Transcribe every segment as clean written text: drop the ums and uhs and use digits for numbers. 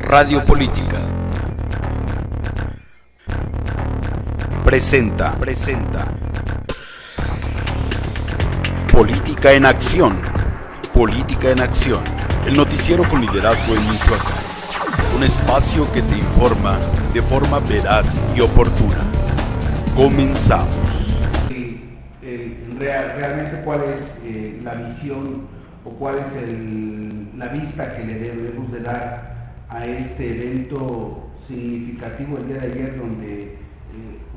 Radio Política presenta Política en Acción. Política en Acción, el noticiero con liderazgo en Michoacán. Un espacio que te informa de forma veraz y oportuna. Comenzamos. Realmente cuál es la visión o cuál es la vista que le debemos de dar a este evento significativo el día de ayer, donde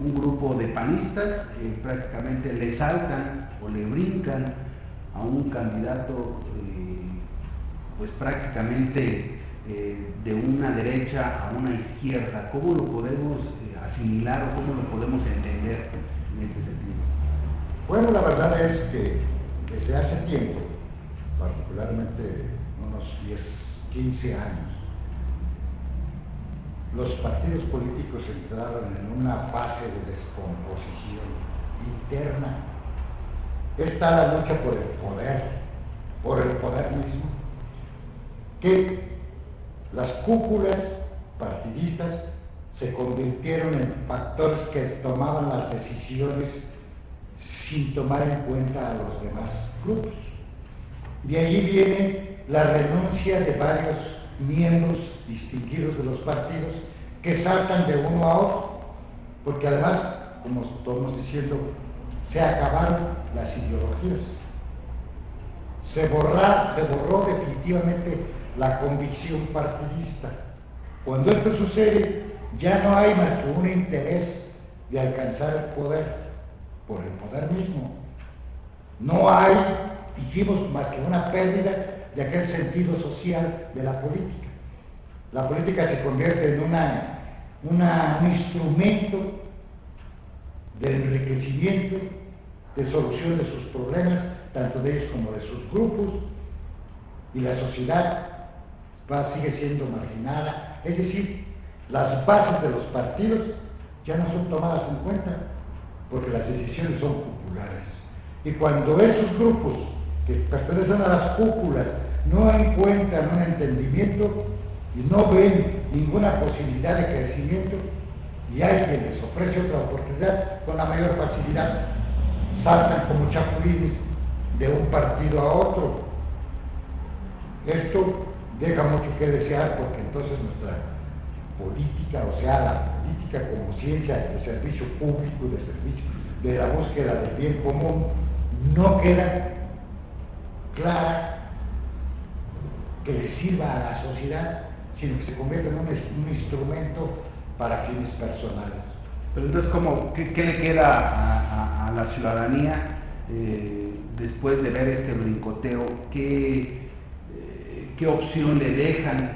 un grupo de panistas prácticamente le saltan o le brincan a un candidato pues prácticamente de una derecha a una izquierda. ¿Cómo lo podemos asimilar o cómo lo podemos entender en este sentido? Bueno, la verdad es que desde hace tiempo, particularmente unos 10-15 años, los partidos políticos entraron en una fase de descomposición interna. Está la lucha por el poder mismo, que las cúpulas partidistas se convirtieron en factores que tomaban las decisiones sin tomar en cuenta a los demás grupos. De ahí viene la renuncia de varios miembros distinguidos de los partidos que saltan de uno a otro, porque además, como estamos diciendo, se acabaron las ideologías, se borró definitivamente la convicción partidista. Cuando esto sucede, ya no hay más que un interés de alcanzar el poder por el poder mismo. No hay, dijimos, más que una pérdida de aquel sentido social de la política. La política se convierte en un instrumento de enriquecimiento, de solución de sus problemas, tanto de ellos como de sus grupos, y la sociedad sigue siendo marginada. Es decir, las bases de los partidos ya no son tomadas en cuenta, porque las decisiones son populares. Y cuando esos grupos que pertenecen a las cúpulas no encuentran un entendimiento y no ven ninguna posibilidad de crecimiento, y hay quien les ofrece otra oportunidad, con la mayor facilidad saltan como chapulines de un partido a otro. Esto deja mucho que desear, porque entonces nuestra política, o sea, la política como ciencia de servicio público, de la búsqueda del bien común, no queda clara que le sirva a la sociedad, sino que se convierte en un instrumento para fines personales. Pero entonces, ¿qué le queda a la ciudadanía después de ver este brincoteo? ¿Qué opción le dejan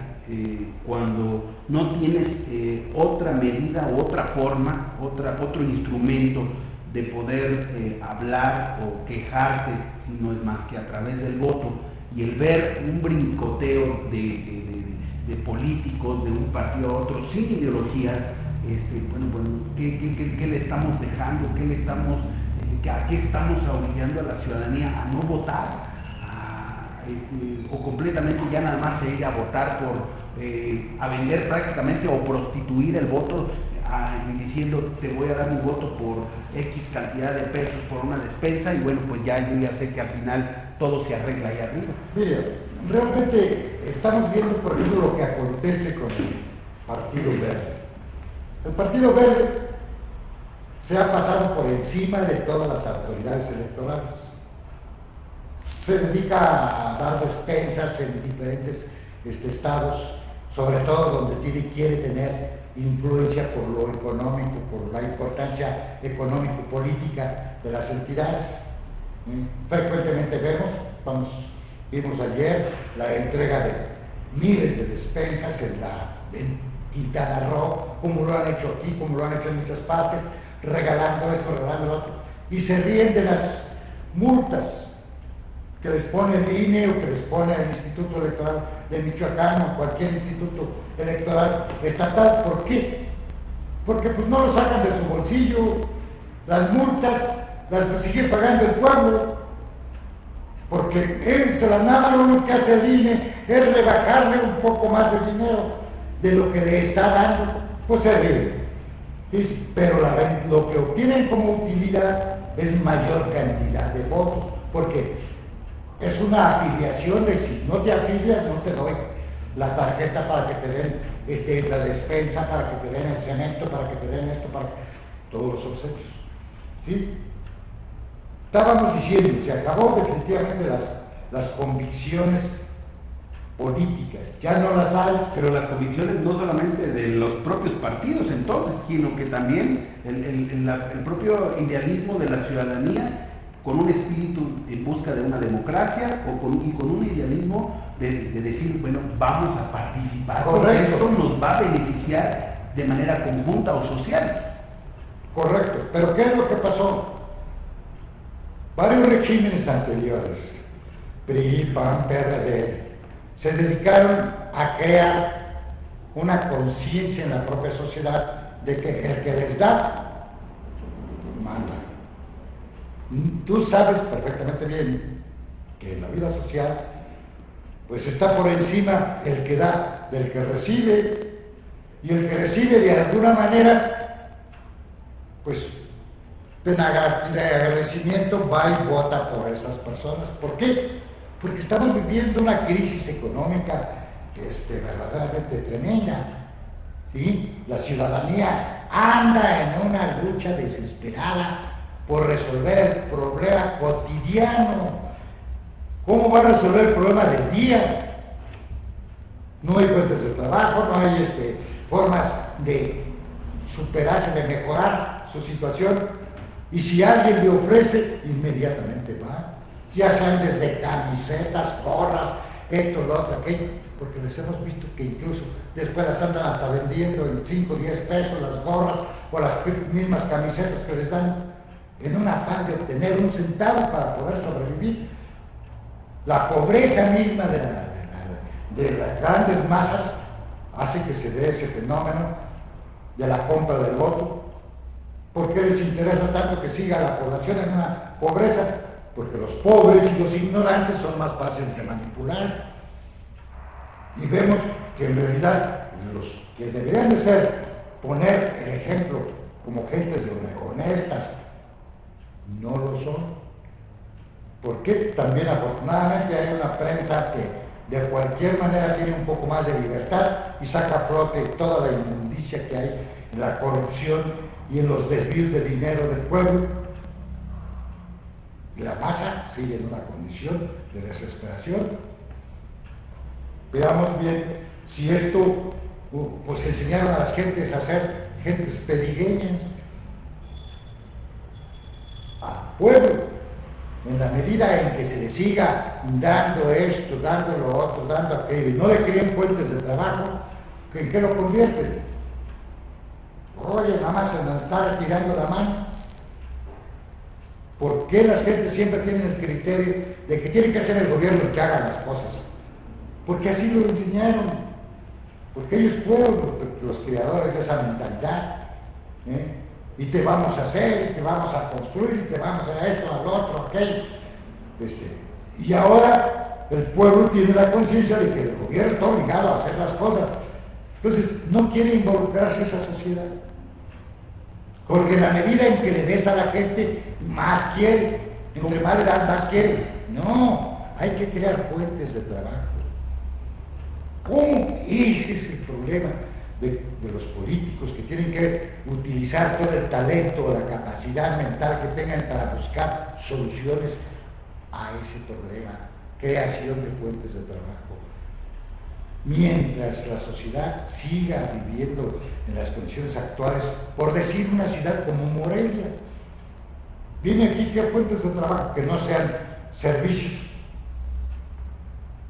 cuando no tienes otra medida, otra forma, otro instrumento de poder hablar o quejarte, si no es más que a travez del voto, y el ver un brincoteo de políticos de un partido a otro sin ideologías? ¿Qué le estamos dejando? ¿A qué estamos obligando a la ciudadanía a no votar? O completamente ya nada más se ir a votar a vender prácticamente o prostituir el voto, diciendo te voy a dar mi voto por X cantidad de pesos por una despensa, y bueno, pues yo ya sé que al final todo se arregla ahí arriba. Mire, realmente estamos viendo, por ejemplo, lo que acontece con el Partido Verde. El Partido Verde se ha pasado por encima de todas las autoridades electorales. Se dedica a dar despensas en diferentes estados, sobre todo donde quiere tener influencia por lo económico, por la importancia económico-política de las entidades. Frecuentemente vimos ayer la entrega de miles de despensas en Quintana Roo, como lo han hecho aquí, como lo han hecho en muchas partes, regalando esto, regalando lo otro, y se ríen de las multas que les pone el INE o que les pone el Instituto Electoral de Michoacán o cualquier instituto electoral estatal. ¿Por qué? Porque pues no lo sacan de su bolsillo. Las multas las sigue pagando el pueblo, porque él se la nada. Lo único que hace el INE es rebajarle un poco más de dinero de lo que le está dando, pues se ríe. Pero lo que obtienen como utilidad es mayor cantidad de votos, porque es una afiliación de si no te afilias, no te doy la tarjeta para que te den la despensa, para que te den el cemento, para que te den esto, para todos los obsequios. ¿Sí? Estábamos diciendo, se acabó definitivamente las convicciones políticas, ya no las hay. Pero las convicciones no solamente de los propios partidos entonces, sino que también el propio idealismo de la ciudadanía, con un espíritu en busca de una democracia y con un idealismo de decir, bueno, vamos a participar, porque esto nos va a beneficiar de manera conjunta o social. Correcto, pero ¿qué es lo que pasó? Varios regímenes anteriores, PRI, PAN, PRD, se dedicaron a crear una conciencia en la propia sociedad de que el que les da, manda. Tú sabes perfectamente bien que en la vida social, pues está por encima el que da del que recibe, y el que recibe de alguna manera, pues de agradecimiento va y vota por esas personas. ¿Por qué? Porque estamos viviendo una crisis económica verdaderamente tremenda, ¿sí? La ciudadanía anda en una lucha desesperada por resolver el problema cotidiano. ¿Cómo va a resolver el problema del día? No hay fuentes de trabajo, no hay formas de superarse, de mejorar su situación. Y si alguien le ofrece, inmediatamente va. Ya sean desde camisetas, gorras, esto, lo otro, aquello, porque les hemos visto que incluso después las andan hasta vendiendo en 5 o 10 pesos las gorras o las mismas camisetas que les dan, en un afán de obtener un centavo para poder sobrevivir. La pobreza misma de las grandes masas hace que se dé ese fenómeno de la compra del voto. ¿Por qué les interesa tanto que siga la población en una pobreza? Porque los pobres y los ignorantes son más fáciles de manipular. Y vemos que en realidad los que deberían de ser, poner el ejemplo como gentes honestas, no lo son. Porque también afortunadamente hay una prensa que de cualquier manera tiene un poco más de libertad y saca a flote toda la inmundicia que hay en la corrupción y en los desvíos de dinero del pueblo. Y la masa sigue en una condición de desesperación. Veamos bien si esto, pues enseñaron a las gentes a ser gentes pedigüeñas al pueblo. En la medida en que se le siga dando esto, dando lo otro, dando aquello, y no le creen fuentes de trabajo, ¿en qué lo convierten? Oye, nada más en estar estirando la mano. ¿Por qué las gentes siempre tienen el criterio de que tiene que ser el gobierno el que haga las cosas? Porque así lo enseñaron, porque ellos fueron los creadores de esa mentalidad, ¿eh? Y te vamos a hacer, y te vamos a construir, y te vamos a esto, al otro, aquello. Y ahora el pueblo tiene la conciencia de que el gobierno está obligado a hacer las cosas. Entonces no quiere involucrarse esa sociedad. Porque en la medida en que le des a la gente, más quiere. Entre más le das, más quiere. No, hay que crear fuentes de trabajo. ¿Cómo? Ese es el problema de los políticos, que tienen que utilizar todo el talento, la capacidad mental que tengan para buscar soluciones a ese problema, creación de fuentes de trabajo. Mientras la sociedad siga viviendo en las condiciones actuales, por decir una ciudad como Morelia, dime aquí qué fuentes de trabajo que no sean servicios,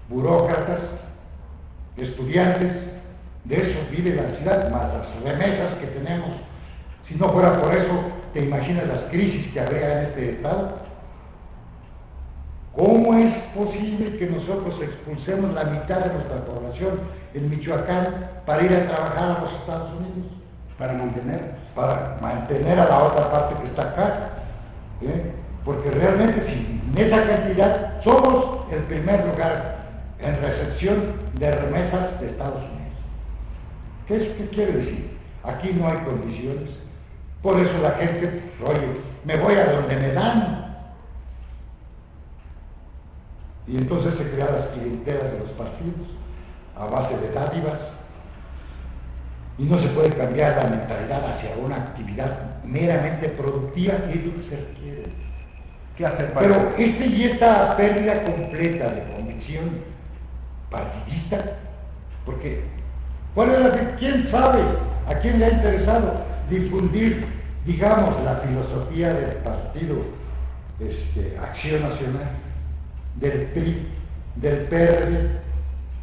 burócratas, estudiantes. De eso vive la ciudad, más las remesas que tenemos. Si no fuera por eso, ¿te imaginas las crisis que habría en este estado? ¿Cómo es posible que nosotros expulsemos la mitad de nuestra población en Michoacán para ir a trabajar a los Estados Unidos? Para mantener a la otra parte que está acá. Porque realmente si en esa cantidad somos el primer lugar en recepción de remesas de Estados Unidos. ¿Qué quiere decir? Aquí no hay condiciones. Por eso la gente, pues, oye, me voy a donde me dan. Y entonces se crean las clientelas de los partidos a base de dádivas. Y no se puede cambiar la mentalidad hacia una actividad meramente productiva, que es lo que se requiere. ¿Qué hacer para Pero esta pérdida completa de convicción partidista, porque ¿quién sabe a quién le ha interesado difundir, digamos, la filosofía del partido Acción Nacional, del PRI, del PRD?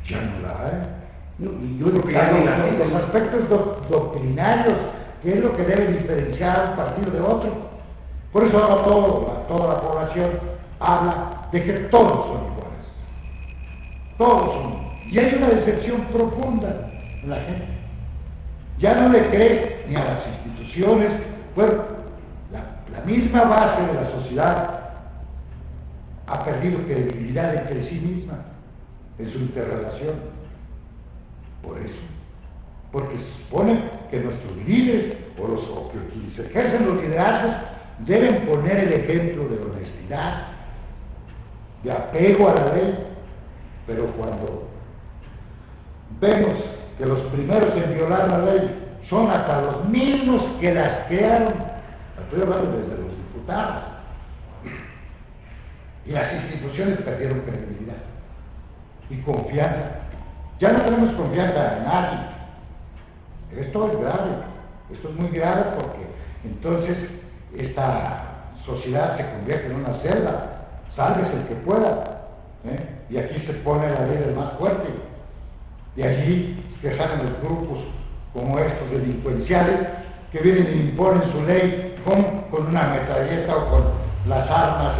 Ya no la hay. No, y yo creo que ya no la hay. Los aspectos doctrinarios, que es lo que debe diferenciar a un partido de otro. Por eso ahora toda la población habla de que todos son iguales. Todos son. Y hay una decepción profunda en la gente. Ya no le cree ni a las instituciones. Bueno, la misma base de la sociedad ha perdido credibilidad entre sí misma en su interrelación. Por eso. Porque se supone que nuestros líderes o que quienes ejercen los liderazgos deben poner el ejemplo de honestidad, de apego a la ley, pero cuando vemos que los primeros en violar la ley son hasta los mismos que las crearon, estoy hablando desde los diputados, y las instituciones perdieron credibilidad y confianza. Ya no tenemos confianza en nadie. Esto es grave, esto es muy grave, porque entonces esta sociedad se convierte en una selva, sálvese el que pueda, y aquí se pone la ley del más fuerte. De allí es que salen los grupos como estos delincuenciales que vienen e imponen su ley con una metralleta o con las armas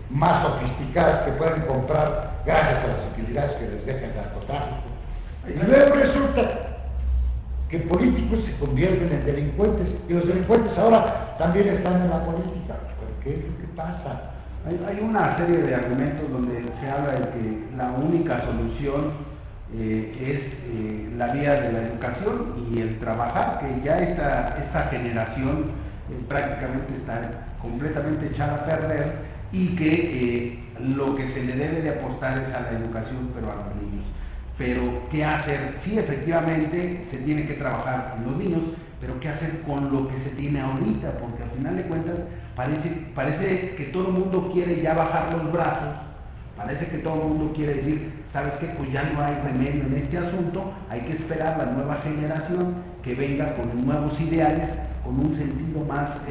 más sofisticadas que pueden comprar gracias a las utilidades que les deja el narcotráfico. Y luego resulta que políticos se convierten en delincuentes, y los delincuentes ahora también están en la política. ¿Pero qué es lo que pasa? Hay una serie de argumentos donde se habla de que la única solución es la vía de la educación y el trabajar, que ya esta generación prácticamente está completamente echada a perder, y que lo que se le debe de apostar es a la educación, pero a los niños. Pero ¿qué hacer? Sí, efectivamente se tiene que trabajar en los niños, pero ¿qué hacer con lo que se tiene ahorita? Porque al final de cuentas parece que todo el mundo quiere ya bajar los brazos, parece que todo el mundo quiere decir, ¿sabes qué? Pues ya no hay remedio en este asunto, hay que esperar la nueva generación que venga con nuevos ideales, con un sentido más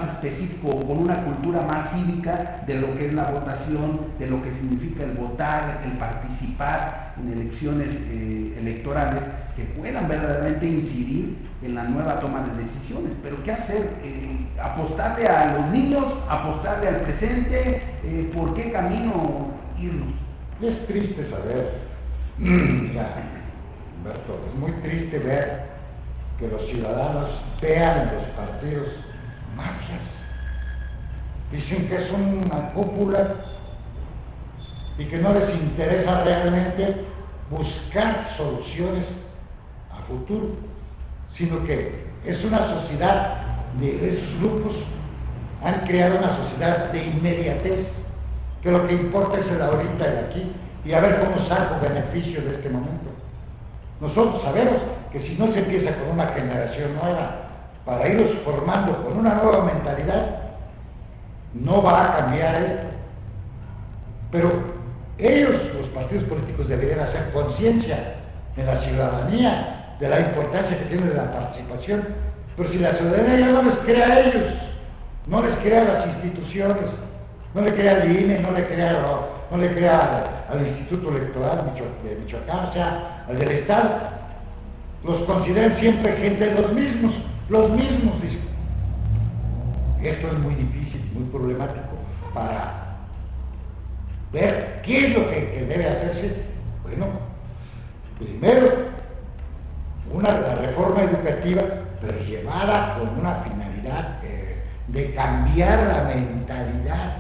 específico, con una cultura más cívica de lo que es la votación, de lo que significa el votar, el participar en elecciones electorales, que puedan verdaderamente incidir en la nueva toma de decisiones. Pero ¿qué hacer? ¿Apostarle a los niños? ¿Apostarle al presente? ¿Por qué camino irnos? Es triste saber, Humberto, es muy triste ver que los ciudadanos vean en los partidos mafias. Dicen que son una cúpula y que no les interesa realmente buscar soluciones a futuro, sino que es una sociedad de esos grupos, han creado una sociedad de inmediatez, que lo que importa es el ahorita, el aquí, y a ver cómo saco beneficio de este momento. Nosotros sabemos que si no se empieza con una generación nueva, para irlos formando con una nueva mentalidad, no va a cambiar esto. Pero ellos, los partidos políticos, deberían hacer conciencia en la ciudadanía de la importancia que tiene la participación. Pero si la ciudadanía ya no les cree a ellos, no les cree a las instituciones, no le cree al INE, no le cree al Instituto Electoral de Michoacán, o sea, al del Estado, los consideran siempre gente de los mismos, dicen. Esto es muy difícil, muy problemático para ver qué es lo que debe hacerse. Bueno, primero, la reforma educativa, pero llevada con una finalidad de cambiar la mentalidad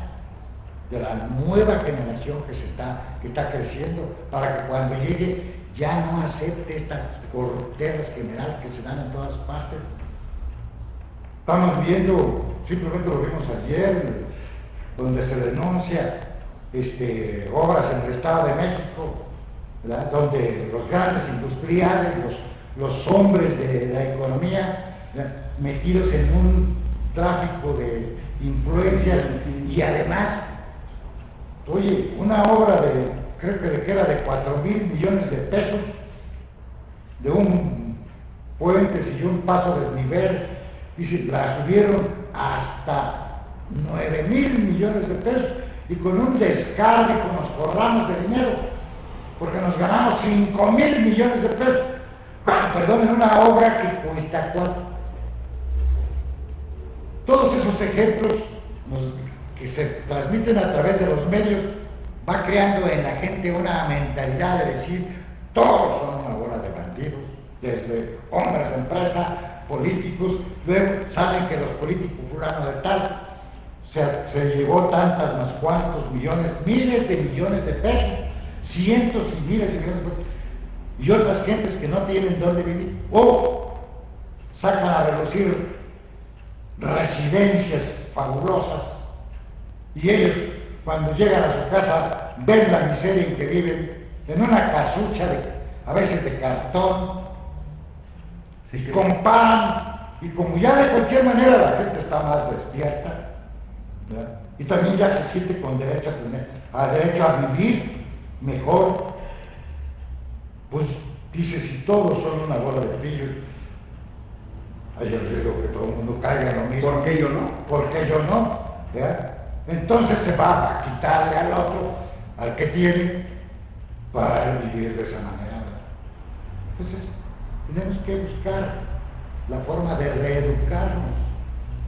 de la nueva generación que está creciendo, para que cuando llegue ya no acepte estas corteras generales que se dan en todas partes. Estamos viendo, simplemente lo vimos ayer, donde se denuncia obras en el Estado de México, ¿verdad? Donde los grandes industriales, los hombres de la economía, ¿verdad?, metidos en un tráfico de influencias, y además, oye, una obra creo que era de 4,000 millones de pesos, de un puente y un paso a desnivel, dice, la subieron hasta 9,000 millones de pesos, y con un descargue, nos forramos de dinero, porque nos ganamos 5,000 millones de pesos, en una obra que cuesta 4. Todos esos ejemplos que se transmiten a través de los medios va creando en la gente una mentalidad de decir, todos son una bola de bandidos, desde hombres de empresa, políticos, luego salen que los políticos fulano de tal se llevó tantas, unos cuantos millones, miles de millones de pesos, cientos y miles de millones de pesos, y otras gentes que no tienen dónde vivir, o sacan a relucir residencias fabulosas, y ellos cuando llegan a su casa ven la miseria en que viven, en una casucha a veces de cartón, y comparan, y como ya de cualquier manera la gente está más despierta, ¿verdad?, y también ya se siente con derecho derecho a vivir mejor, pues dice, si todos son una bola de pillos, hay el riesgo que todo el mundo caiga en lo mismo. ¿Por qué yo no? ¿Por qué yo no? ¿Verdad? Entonces se va a quitarle al otro, al que tiene, para él vivir de esa manera, ¿verdad? Entonces tenemos que buscar la forma de reeducarnos,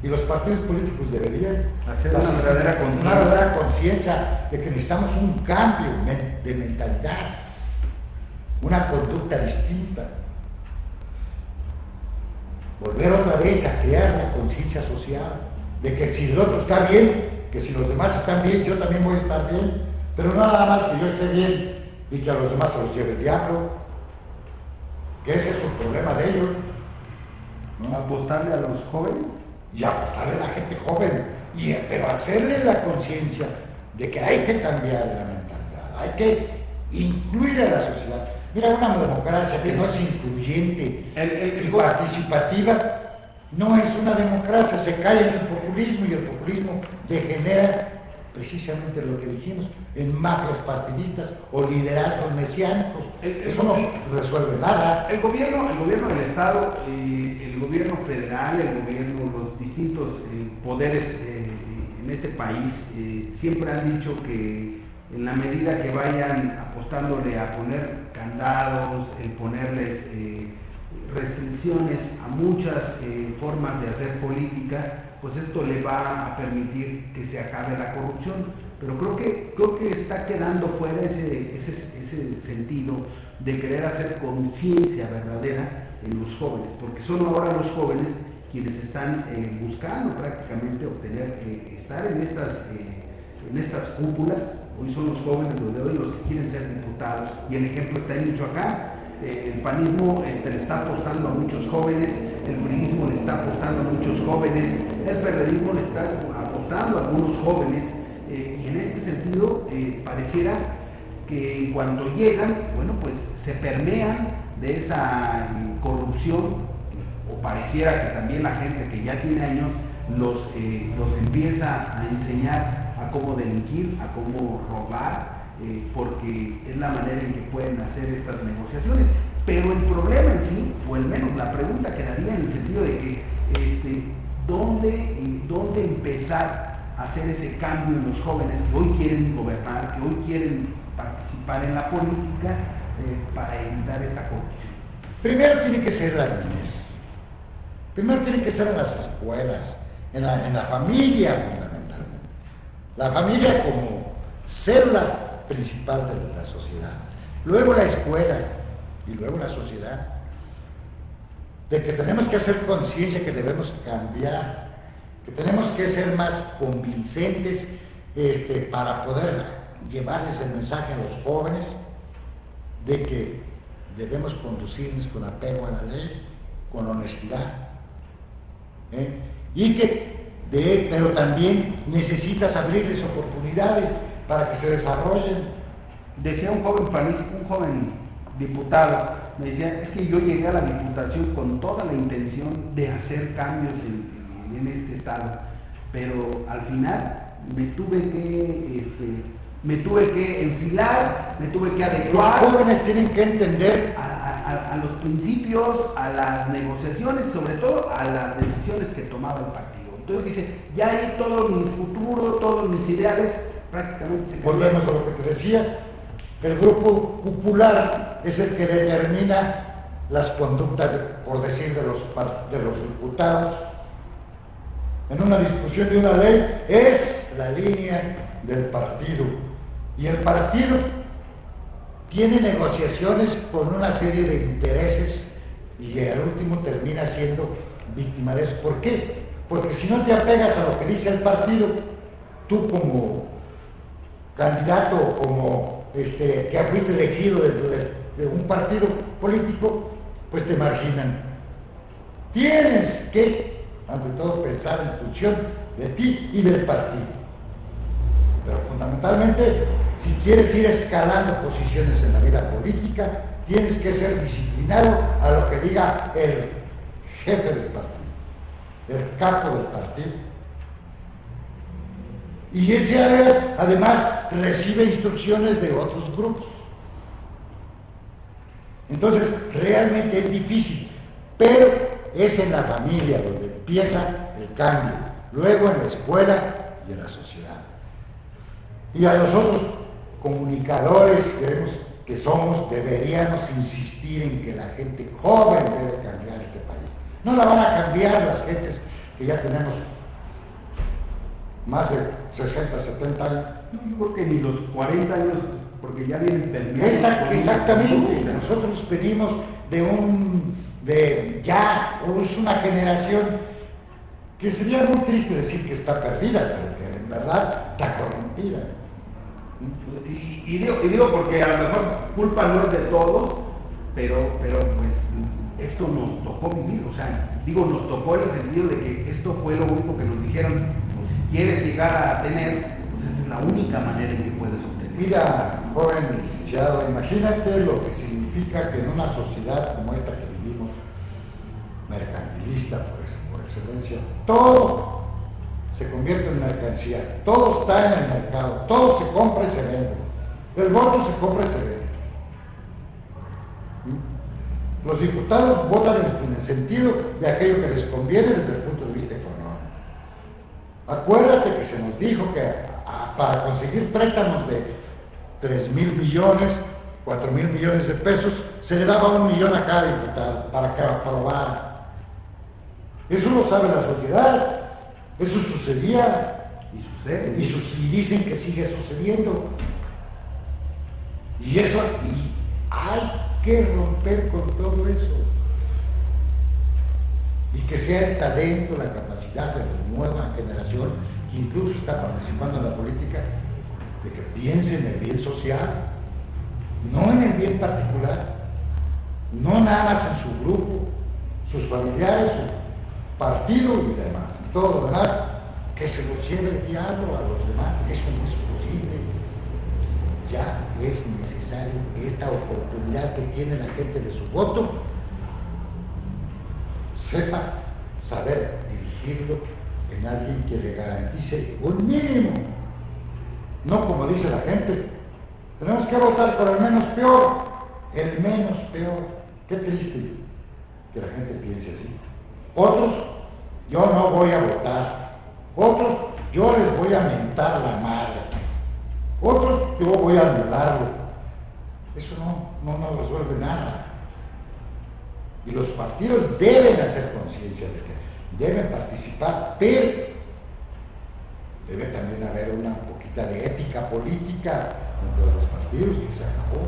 y los partidos políticos deberían hacer una verdadera conciencia de que necesitamos un cambio de mentalidad, una conducta distinta, volver otra vez a crear la conciencia social de que si el otro está bien, que si los demás están bien, yo también voy a estar bien, pero no nada más que yo esté bien y que a los demás se los lleve el diablo, que ese es el problema de ellos, ¿no? Apostarle a los jóvenes y apostarle a la gente joven, pero hacerle la conciencia de que hay que cambiar la mentalidad, hay que incluir a la sociedad. Mira, una democracia que no es incluyente y participativa no es una democracia, se cae en el populismo, y el populismo degenera precisamente lo que dijimos, en mafias partidistas o liderazgos mesiánicos. Eso no resuelve nada. El gobierno del Estado, el gobierno federal, los distintos poderes en este país siempre han dicho que en la medida que vayan apostándole a poner candados, el ponerles restricciones a muchas formas de hacer política, pues esto le va a permitir que se acabe la corrupción. Pero creo que está quedando fuera ese sentido de querer hacer conciencia verdadera en los jóvenes, porque son ahora los jóvenes quienes están buscando prácticamente obtener, estar en estas cúpulas. Hoy son los jóvenes los de hoy los que quieren ser diputados, y el ejemplo está en Michoacán. El panismo le está apostando a muchos jóvenes, el priismo le está apostando a muchos jóvenes, el perredismo le está apostando a algunos jóvenes, y en este sentido pareciera que cuando llegan, bueno, pues se permean de esa corrupción, o pareciera que también la gente que ya tiene años los empieza a enseñar a cómo delinquir, a cómo robar, porque es la manera en que pueden hacer estas negociaciones. Pero el problema en sí, o al menos la pregunta quedaría en el sentido de que ¿dónde empezar a hacer ese cambio en los jóvenes que hoy quieren gobernar, que hoy quieren participar en la política para evitar esta corrupción? Primero tiene que ser la niñez, primero tiene que ser en las escuelas, en la familia fundamentalmente, la familia como célula principal de la sociedad, luego la escuela y luego la sociedad, de que tenemos que hacer conciencia, que debemos cambiar, que tenemos que ser más convincentes para poder llevarles el mensaje a los jóvenes de que debemos conducirnos con apego a la ley, con honestidad, pero también necesitas abrirles oportunidades para que se desarrollen. Decía un joven diputado, me decía, es que yo llegué a la diputación con toda la intención de hacer cambios en este estado, pero al final me tuve que enfilar, me tuve que adecuar. Los jóvenes tienen que entender a los principios, a las negociaciones, sobre todo a las decisiones que tomaba el partido. Entonces dice, ya ahí todo mi futuro, todos mis ideales prácticamente se cambiaron. Volvemos a lo que te decía, el grupo cupular es el que determina las conductas, por decir, de los diputados. En una discusión de una ley es la línea del partido, y el partido tiene negociaciones con una serie de intereses y al último termina siendo víctima de eso. ¿Por qué? Porque si no te apegas a lo que dice el partido, tú como candidato o como que fuiste elegido dentro de un partido político, pues te marginan. Tienes que, ante todo, pensar en función de ti y del partido. Pero fundamentalmente, si quieres ir escalando posiciones en la vida política, tienes que ser disciplinado a lo que diga el jefe del partido, el capo del partido. Y ese además recibe instrucciones de otros grupos. Entonces, realmente es difícil, pero es en la familia donde empieza el cambio, luego en la escuela y en la sociedad. Y a nosotros, comunicadores que somos, deberíamos insistir en que la gente joven debe cambiar este país. No la van a cambiar las gentes que ya tenemos más de 60, 70 años. Yo creo que ni los 40 años, porque ya vienen perdiendo. Exactamente, nosotros venimos es una generación que sería muy triste decir que está perdida, pero que en verdad está corrompida. Y digo porque a lo mejor culpa no es de todos, pero pues esto nos tocó vivir, o sea, nos tocó en el sentido de que esto fue lo único que nos dijeron, pues si quieres llegar a tener, pues esta es la única manera en que puedes obtener. Mira, joven licenciado, imagínate lo que significa que en una sociedad como esta que vivimos, mercantilista por excelencia, todo se convierte en mercancía, todo está en el mercado, todo se compra y se vende. El voto se compra y se vende. Los diputados votan en el sentido de aquello que les conviene desde el punto de vista económico. Acuérdate que se nos dijo que para conseguir préstamos de 3,000 millones, 4,000 millones de pesos, se le daba 1 millón a cada diputado para que aprobara. Eso lo sabe la sociedad. Eso sucedía y sucede. Y dicen que sigue sucediendo. Y hay que romper con todo eso. Y que sea el talento, la capacidad de la nueva generación que incluso está participando en la política, de que piense en el bien social, no en el bien particular, no nada más en su grupo, sus familiares, su partido y demás, y todo lo demás, que se lo lleve el diablo a los demás. Eso no es posible. Ya es necesario que esta oportunidad que tiene la gente de su voto sepa saber dirigirlo en alguien que le garantice un mínimo, no como dice la gente, tenemos que votar por el menos peor. El menos peor. Qué triste que la gente piense así. Otros, yo no voy a votar. Otros, yo les voy a mentar la madre. Otros, yo voy a anularlo. Eso no resuelve nada. Y los partidos deben hacer conciencia de que deben participar, pero debe también haber una poquita de ética política dentro de los partidos, que se acabó.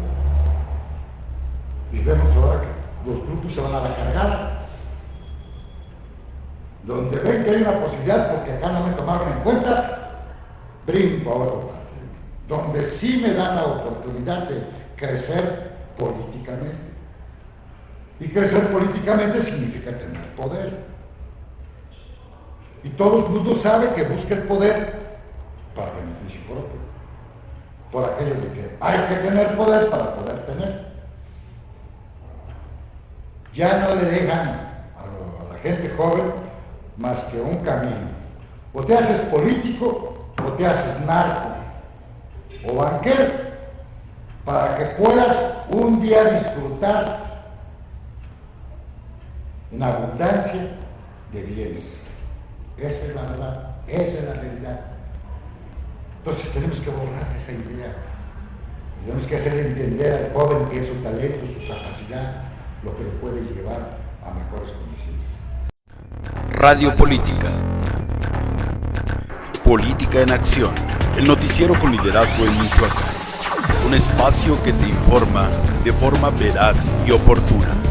Y vemos ahora que los grupos se van a la cargada. Donde ven que hay una posibilidad, porque acá no me tomaron en cuenta, brinco a otro partido. Donde sí me dan la oportunidad de crecer políticamente, Y crecer políticamente significa tener poder. Y todo el mundo sabe que busca el poder para beneficio propio. Por aquello de que hay que tener poder para poder tener. Ya no le dejan a la gente joven más que un camino. O te haces político, o te haces narco, o banquero, para que puedas un día disfrutar en abundancia de bienes. Esa es la verdad, esa es la realidad. Entonces tenemos que borrar esa idea. Tenemos que hacerle entender al joven que es su talento, su capacidad, lo que le puede llevar a mejores condiciones. Radio Política. Política en Acción. El noticiero con liderazgo en Michoacán. Un espacio que te informa de forma veraz y oportuna.